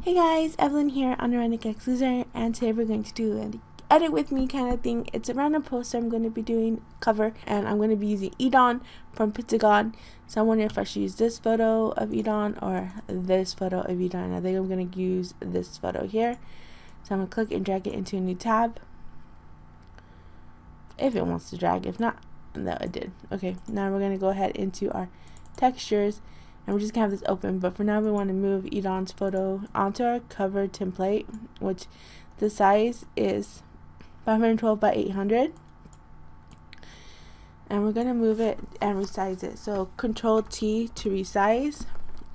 Hey guys, Evelyn here on Ironic X Loser, and today we're going to do an edit with me kind of thing. It's a random poster I'm going to be doing cover, and I'm going to be using e.dawn from e.dwan. So I'm wondering if I should use this photo of e.dawn or this photo of e.dwan. I think I'm going to use this photo here. So I'm going to click and drag it into a new tab. If it wants to drag, if not, no, it did. Okay, now we're going to go ahead into our textures. And we're just going to have this open, but for now we want to move e.dawn's photo onto our cover template, which the size is 512 by 800. And we're going to move it and resize it. So Control T to resize,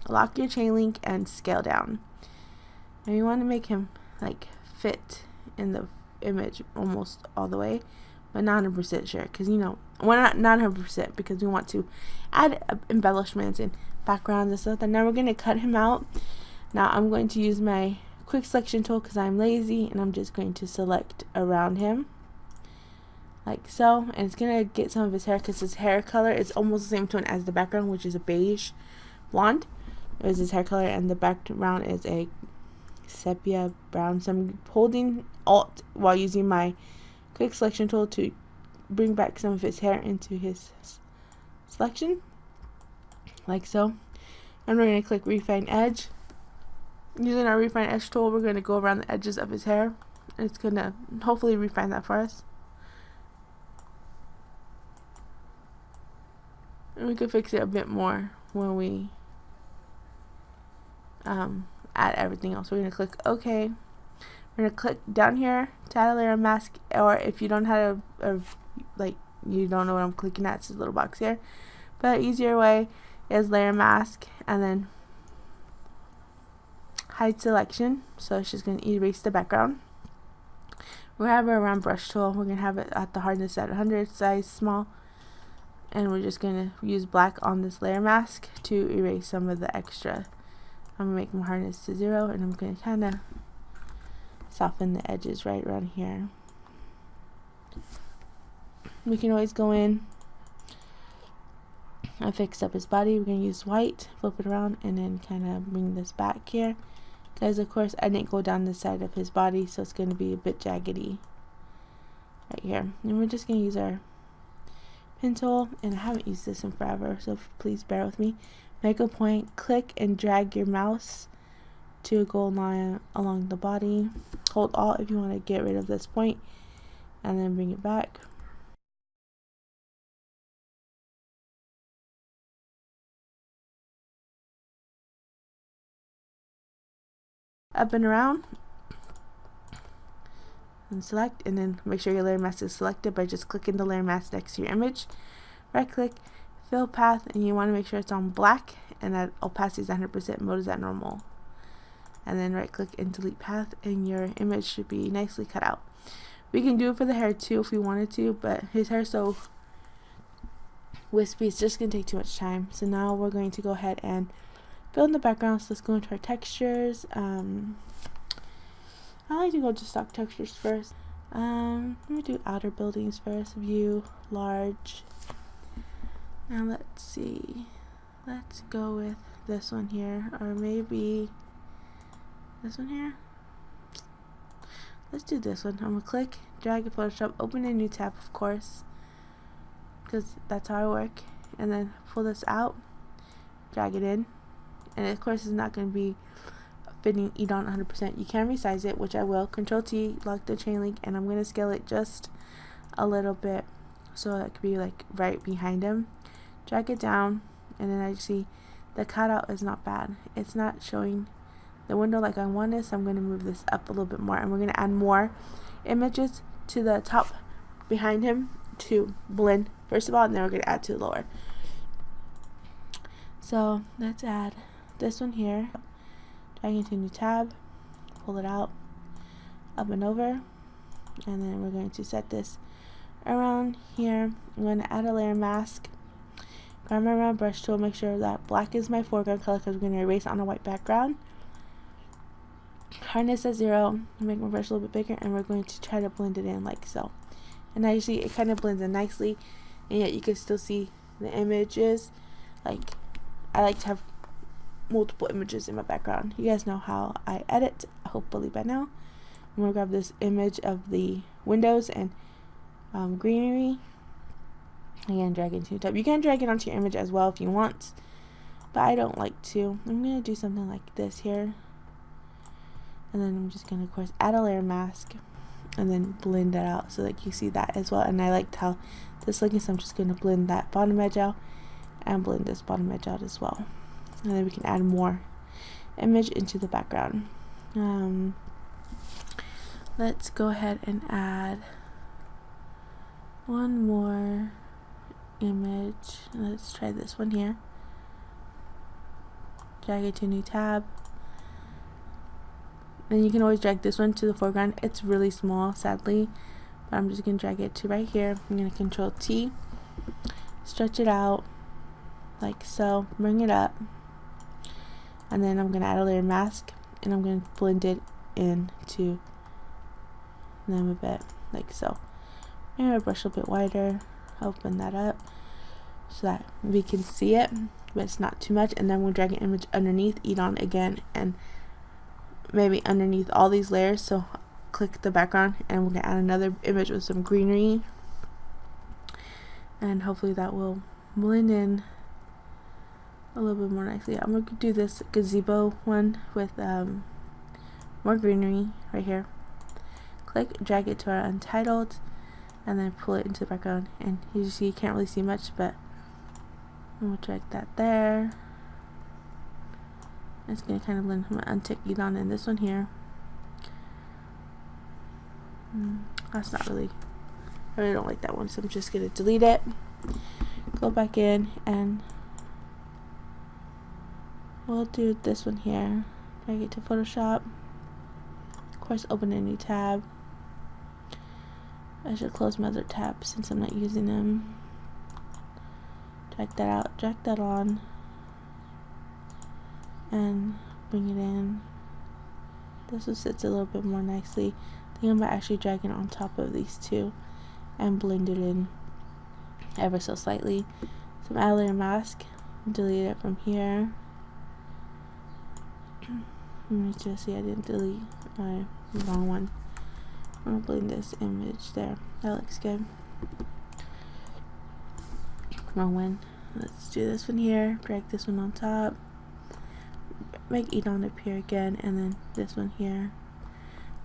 lock your chain link, and scale down. And you want to make him like fit in the image almost all the way, but not 100% sure, because we're not 100% because we want to add embellishments and backgrounds and stuff. And now we're going to cut him out. Now I'm going to use my quick selection tool because I'm lazy, and I'm just going to select around him like so, and it's going to get some of his hair because his hair color is almost the same tone as the background, which is a beige blonde. It is his hair color, and the background is a sepia brown. So I'm holding Alt while using my quick selection tool to bring back some of his hair into his selection like so. And we're going to click refine edge. Using our refine edge tool, we're going to go around the edges of his hair, and it's going to hopefully refine that for us. And we can fix it a bit more when we add everything else. We're going to click OK. We're going to click down here to add a layer mask, or if you don't have you don't know what I'm clicking at, it's this little box here. But easier way is layer mask and then hide selection. So it's just going to erase the background. We'll have our round brush tool. We're going to have it at the hardness at 100, size small. And we're just going to use black on this layer mask to erase some of the extra. I'm going to make my hardness to 0, and I'm going to kind of soften the edges right around here. We can always go in and fix up his body. We're going to use white, flip it around, and then kind of bring this back here. Because of course I didn't go down the side of his body, so it's going to be a bit jaggedy right here. And we're just going to use our pen tool, and I haven't used this in forever, so please bear with me. Make a point, click and drag your mouse to a gold line along the body. Hold Alt if you want to get rid of this point, and then bring it back. Up and around, and select, and then make sure your layer mask is selected by just clicking the layer mask next to your image. Right click, fill path, and you want to make sure it's on black and that opacity is 100%, mode is at normal. And then right click and delete path, and your image should be nicely cut out. We can do it for the hair too if we wanted to, but his hair is so wispy, it's just going to take too much time. So now we're going to go ahead and fill in the background. So let's go into our textures. I like to go to stock textures first. Let me do outer buildings first. View, large. Now let's see. Let's go with this one here, or maybe this one here. Let's do this one. I'm gonna click, drag in Photoshop, open a new tab, of course, because that's how I work, and then pull this out, drag it in, and of course it's not going to be fitting e.dawn 100%. You can resize it, which I will. Control T, lock the chain link, and I'm going to scale it just a little bit so that could be like right behind him. Drag it down, and then I see the cutout is not bad. It's not showing the window like I wanted, so I'm going to move this up a little bit more, and we're going to add more images to the top behind him to blend first of all, and then we're going to add to the lower. So let's add this one here. Drag into a new tab, pull it out, up and over, and then we're going to set this around here. I'm going to add a layer mask. Grab my round brush tool, make sure that black is my foreground color because we're going to erase on a white background. Hardness at 0, make my brush a little bit bigger, and we're going to try to blend it in like so. And now you see it kind of blends in nicely, and yet you can still see the images. Like, I like to have multiple images in my background. You guys know how I edit, hopefully by now. I'm going to grab this image of the windows and greenery. Again, drag it into your tab. You can drag it onto your image as well if you want, but I don't like to. I'm going to do something like this here. And then I'm just going to, of course, add a layer mask and then blend that out so that you see that as well. And I liked how this looking, so I'm just going to blend that bottom edge out and blend this bottom edge out as well. And then we can add more image into the background. Let's go ahead and add one more image. Let's try this one here. Drag it to a new tab. And you can always drag this one to the foreground. It's really small, sadly, but I'm just going to drag it to right here. I'm going to Control T, stretch it out like so, bring it up, and then I'm going to add a layer mask, and I'm going to blend it into them a bit like so. I'm going to brush a bit wider, open that up so that we can see it, but it's not too much. And then we'll drag an image underneath, e.dawn again, and maybe underneath all these layers. So click the background, and we're going to add another image with some greenery, and hopefully that will blend in a little bit more nicely. I'm going to do this gazebo one with more greenery right here. Click, drag it to our untitled, and then pull it into the background. And you see, you can't really see much, but we'll drag that there. It's going to kind of blend. I'm going to untick e.dawn in this one here. That's not really, I really don't like that one, so I'm just going to delete it. Go back in, and we'll do this one here. Drag it to Photoshop. Of course, open a new tab. I should close my other tabs since I'm not using them. Drag that out, drag that on, and bring it in. This one sits a little bit more nicely. I think I'm actually dragging it on top of these two and blend it in ever so slightly. So add a layer mask, delete it from here. Let me just see, I didn't delete my wrong one. I'm gonna blend this image there. That looks good. Wrong one. Let's do this one here. Drag this one on top. Make e.dawn appear again, and then this one here.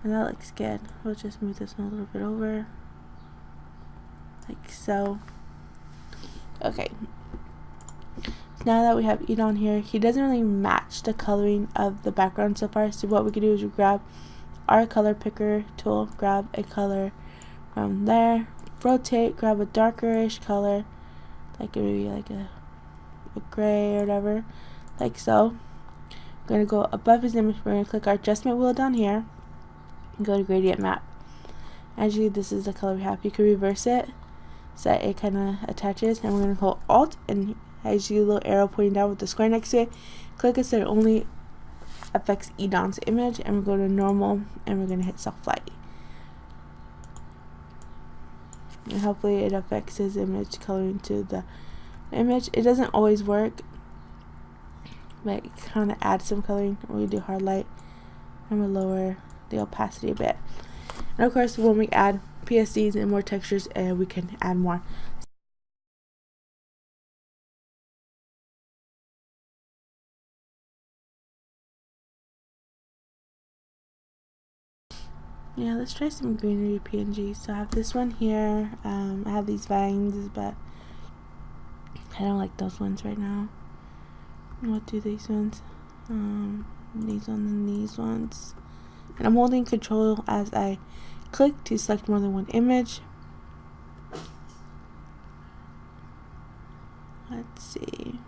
And that looks good. We'll just move this one a little bit over, like so. Okay. Now that we have e.dawn here, he doesn't really match the coloring of the background so far. So what we can do is we grab our color picker tool, grab a color from there, rotate, grab a darkerish color, like maybe like a gray or whatever, like so. I'm going to go above his image. We're going to click our adjustment wheel down here and go to gradient map. Actually, this is the color we have. You can reverse it so that it kind of attaches, and we're going to hold Alt, and as you see a little arrow pointing down with the square next to it, click it so it only affects e.dawn's image, and we'll go to normal, and we're going to hit soft light. And hopefully it affects his image coloring to the image. It doesn't always work, but it kind of adds some coloring. We do hard light, and we'll lower the opacity a bit. And of course, when we add PSDs and more textures, we can add more. Yeah, let's try some greenery PNG. So I have this one here. I have these vines, but I don't like those ones right now. We'll do these ones. These ones and these ones. And I'm holding Control as I click to select more than one image. Let's see.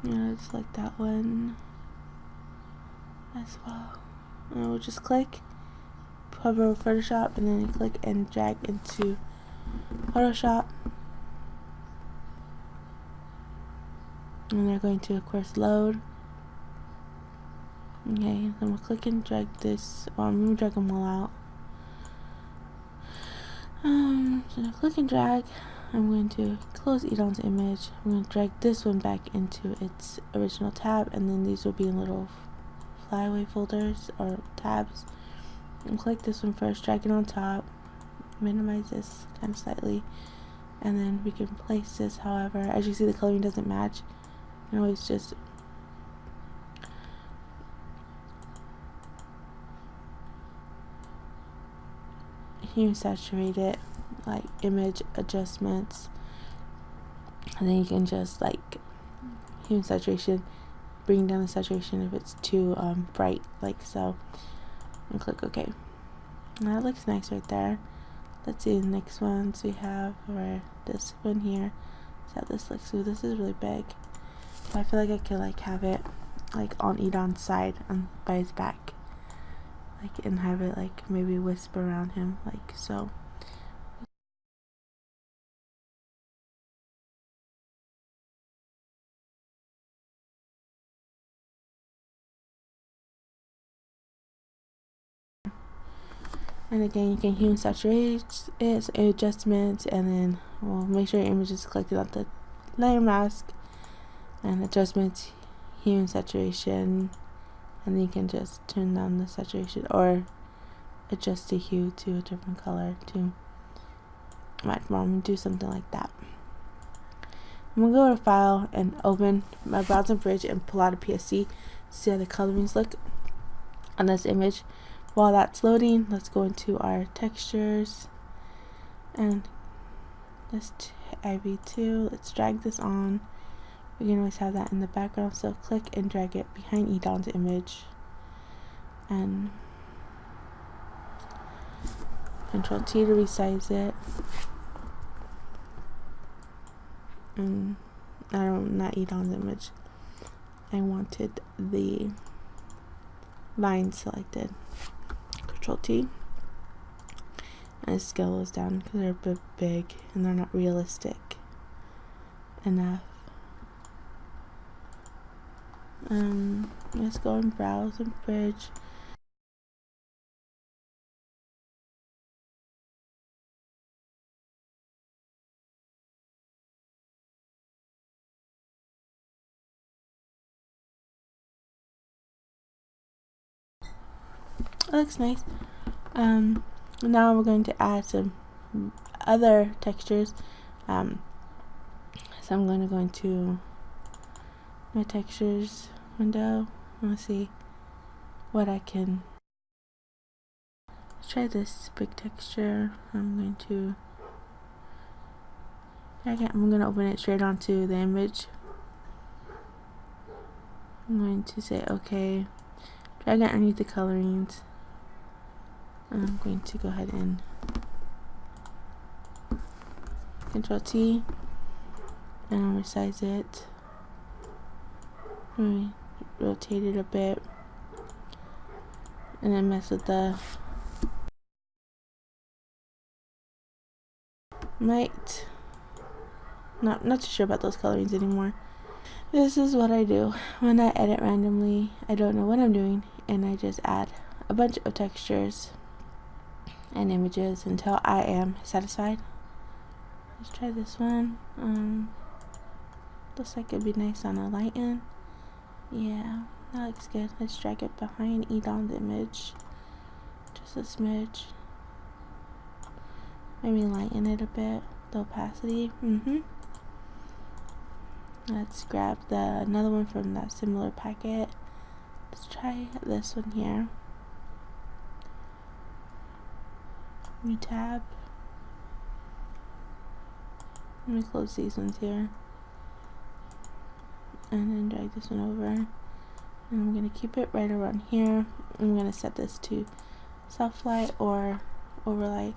Yeah, let's select that one as well. And we'll just click, hover over Photoshop, and then click and drag into Photoshop. And they're going to, of course, load. Okay, then we'll click and drag this. Well, I'm going to drag them all out. So click and drag, I'm going to close e.dawn's image. I'm going to drag this one back into its original tab, and then these will be in little flyaway folders or tabs. And click this one first, drag it on top, minimize this kind of slightly, and then we can place this. However, as you see, the coloring doesn't match. You always just hue saturate it, like image adjustments, and then you can just like hue saturation, bring down the saturation if it's too bright, like so, and click OK. And that looks nice right there. Let's see the next ones we have, or this one here. See how this looks. Ooh, this is really big. I feel like I could like have it like on e.dawn's side, by his back, like, and have it like maybe whisper around him, like so. And again, you can hue and saturate it, adjustments, and then we'll make sure your image is collected on the layer mask, and adjustments, hue and saturation, and then you can just turn down the saturation or adjust the hue to a different color to match more, and do something like that. I'm gonna go to File and open my browser bridge and pull out a PSD. See how the colorings look on this image. While that's loading, let's go into our textures and this IV2. Let's drag this on. We can always have that in the background, so click and drag it behind e.dawn's image, and Control T to resize it. And not e.dawn's image. I wanted the line selected. Control T, and scale those down because they're a bit big and they're not realistic enough. Let's go and browse and bridge. It looks nice. Now we're going to add some other textures. So I'm going to go into my textures window. Let's see what I can. Let's try this big texture. I'm going to open it straight onto the image. I'm going to say OK. Drag it underneath the colorings. And I'm going to go ahead and Control T and I'll resize it. Rotate it a bit, and then mess with the not too sure about those colorings anymore. This is what I do when I edit randomly. I don't know what I'm doing, and I just add a bunch of textures and images until I am satisfied. Let's try this one. Looks like it'd be nice on a lighten. Yeah, that looks good. Let's drag it behind e.dawn's image, just a smidge. Maybe lighten it a bit, the opacity. Let's grab another one from that similar packet. Let's try this one here. New tab. Let me close these ones here, and then drag this one over, and I'm going to keep it right around here. I'm going to set this to soft light or overlay.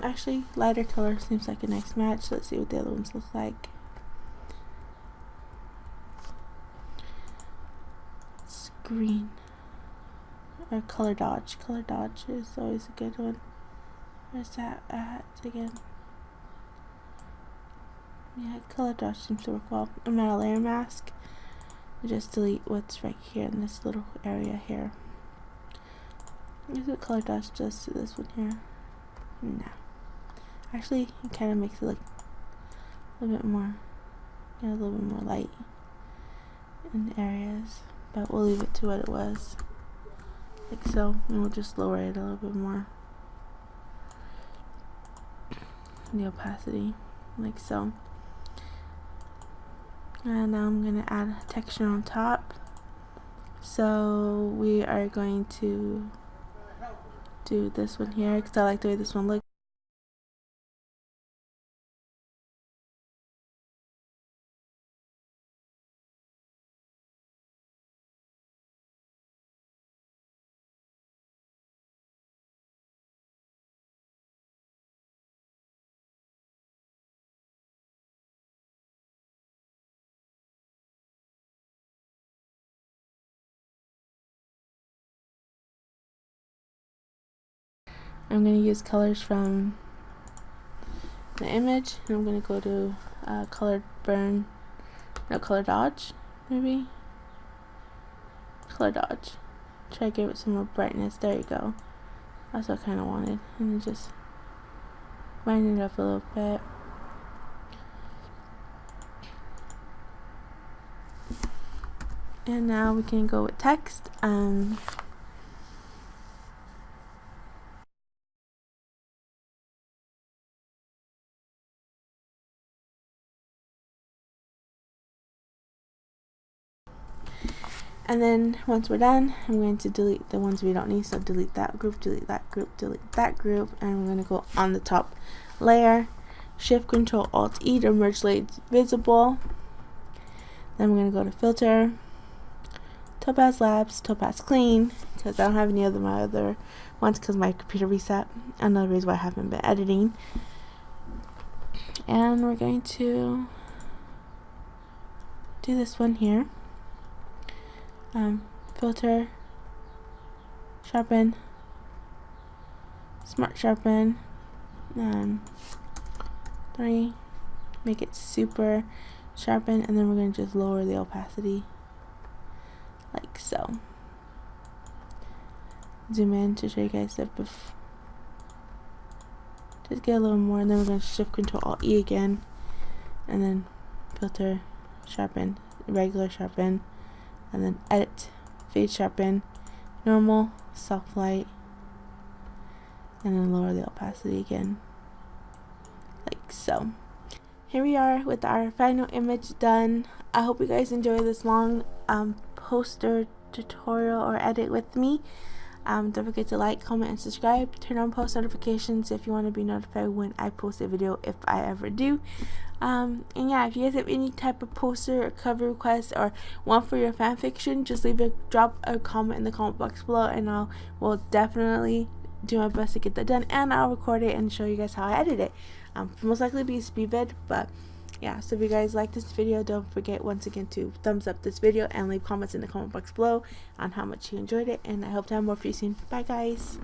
Actually, lighter color seems like a nice match. Let's see what the other ones look like. Green or color dodge. Color dodge is always a good one. Where's that at again? Yeah, color dodge seems to work well. I'm at a layer mask. I just delete what's right here in this little area here. Here's what color dodge does to this one here. No. Actually, it kind of makes it look a little bit more, yeah, a little bit more light in areas, but we'll leave it to what it was, like so, and we'll just lower it a little bit more, the opacity, like so. And now I'm gonna add texture on top. So we are going to do this one here because I like the way this one looks. I'm going to use colors from the image, and I'm going to go to color burn, no, color dodge, maybe? Color dodge. Try to give it some more brightness. There you go. That's what I kind of wanted. And just brighten it up a little bit. And now we can go with text. And then once we're done, I'm going to delete the ones we don't need. So delete that group, delete that group, delete that group, and I'm going to go on the top layer, Shift Control Alt E to merge layers visible. Then I'm going to go to filter, Topaz Labs, Topaz Clean, because I don't have any of my other ones because my computer reset. Another reason why I haven't been editing. And we're going to do this one here. Filter, sharpen, smart sharpen, 3, make it super sharpen, and then we're going to just lower the opacity like so. Zoom in to show you guys that just get a little more, and then we're going to Shift Control Alt E again, and then filter, sharpen, regular sharpen, and then edit, fade sharpen, normal, soft light, and then lower the opacity again like so. Here we are with our final image done. I hope you guys enjoy this long poster tutorial or edit with me. Don't forget to like, comment, and subscribe. Turn on post notifications if you want to be notified when I post a video, if I ever do. And yeah, if you guys have any type of poster or cover request or want for your fan fiction, just drop a comment in the comment box below, and I will definitely do my best to get that done, and I'll record it and show you guys how I edit it. Most likely be a speed vid, but yeah, so if you guys like this video, don't forget once again to thumbs up this video and leave comments in the comment box below on how much you enjoyed it, and I hope to have more for you soon. Bye guys.